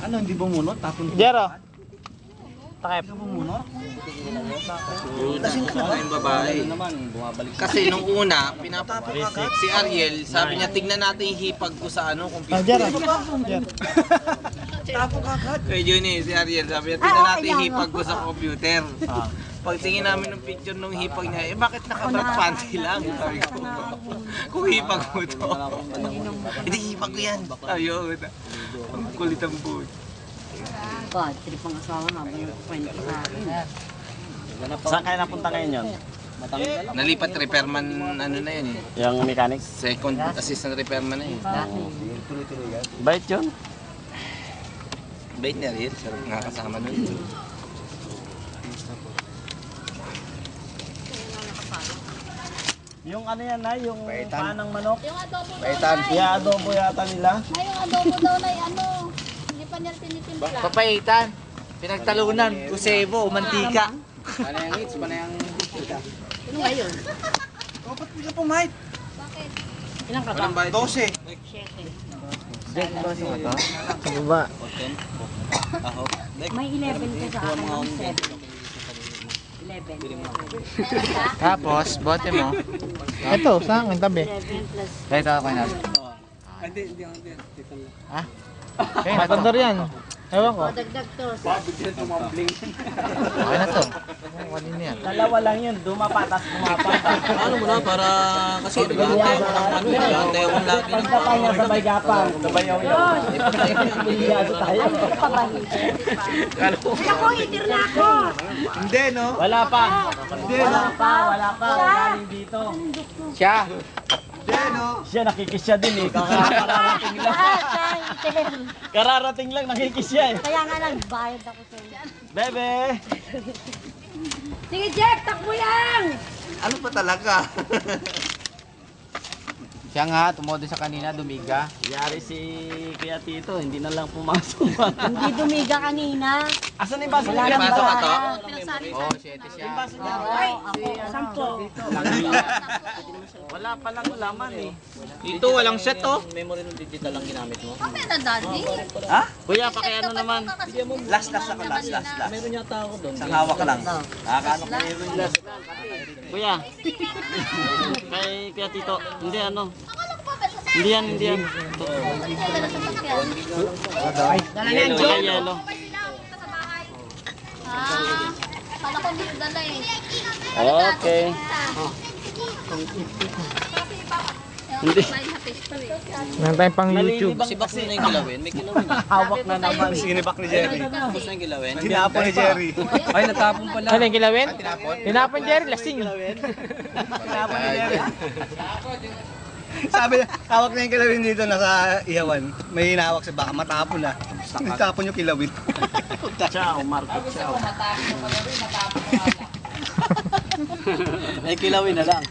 Ano, hindi bumunot? Tapon ko. Jero. Takip. Hindi bumunot? Lasing ka na yung babae. Kasi nung una, si Ariel, sabi niya, tignan natin yung hipag ko sa ano, computer. Jero. Tapon ka agad. Kaya yun si Ariel, sabi niya, tignan natin yung hipag ko sa computer. Pagtingin namin ng picture ng hipag niya, bakit naka-black panty lang? Sabi ko, kung hipag mo to. Hindi, hipag ko yan. Ayun. Ang kulit ang buhay. God, trip ang asawa nga ba yung 20 sa akin? Saan kayo napunta ngayon yun? Nalipat repairman, ano na yun eh. Yung mechanics? Second assistant repairman na yun. Bait yun? Bait ni Ariel, sarap nga kasama nun. Yung ano yan na, yung panang manok. Yung adobo daw Baitan. na Kaya adobo yata nila. yung adobo daw na ano, hindi pa niya tinitimpla. Papaitan, pinagtalunan, kusebo, mantika. Panayang hits, panayang hits. Ano ngayon? Oh, ba't hindi ka pumayit? Bakit? Ilang ka ba? Walang bayad. 12. Sa baba. May 11 ka sa akin ng 7. 11. Tapos, bote mo. Ito, sa akin, tabi. 11 plus Dahil ako na. Matandar yan. Ewan ko. dagdag to. Okay na to. Kanina yan. Dalawa lang yun, dumapatas pumapat. Ano mo na, para kasi nag-aantay akong lagi. Pagkapay nga sabay gapang. Sabay yaw yaw. Piliyado tayo. Ako, hitir na ako! Hindi, no? Wala pa. Wala pa. Galing dito. Siya. Hindi, no? Siya nakikisya din eh. Kararating lang. Kararating lang nakikisya eh. Kaya nga nagbayad ako sa iyo. Bebe! Sige, Jeff, takbo yan! Ano pa talaga? Siya nga, tumodon sa kanina, dumiga. Yari si Kuya Tito, hindi na lang pumasok. Hindi dumiga kanina. Asan yung baso Wala niya? nang Pasok ka to? Pinasali Oo, 7 siya. Ay, ako, 10. Wala pa lang laman eh. Dito, walang set oh. Kami na daddy. Ha? Kuya, pakiano naman. Last ako, last. Meron yata ako doon. Isang hawak lang. Nakakaano ko yun yung last. Kuya. Kay Kuya Tito. Hindi ano. Akala ko pa ba sa Hindi yan, hindi yan. dala sa sakyan? Dala na yan, Yellow. Jeff. Kay yellow. Okay sila, punta sa bahay. Akala ko dito dala eh. Okay. Hindi. Meron tayong pang YouTube. Si Bak na yung kilawin, may kilawin. Hawak na naman. Sinibak ni Jerry. Tapos na yung kilawin. Tinapon ni Jerry. Ay, natapon pala. Ano yung kilawin? Tinapon Jerry, lasing. Tinapon ni Jerry. Sabi niya, hawak na yung kilawin dito, nasa ihawan. May hinawak sa baka, matapon na. Natapon yung kilawin. Ciao, Marco. Ciao. May kilawin na lang.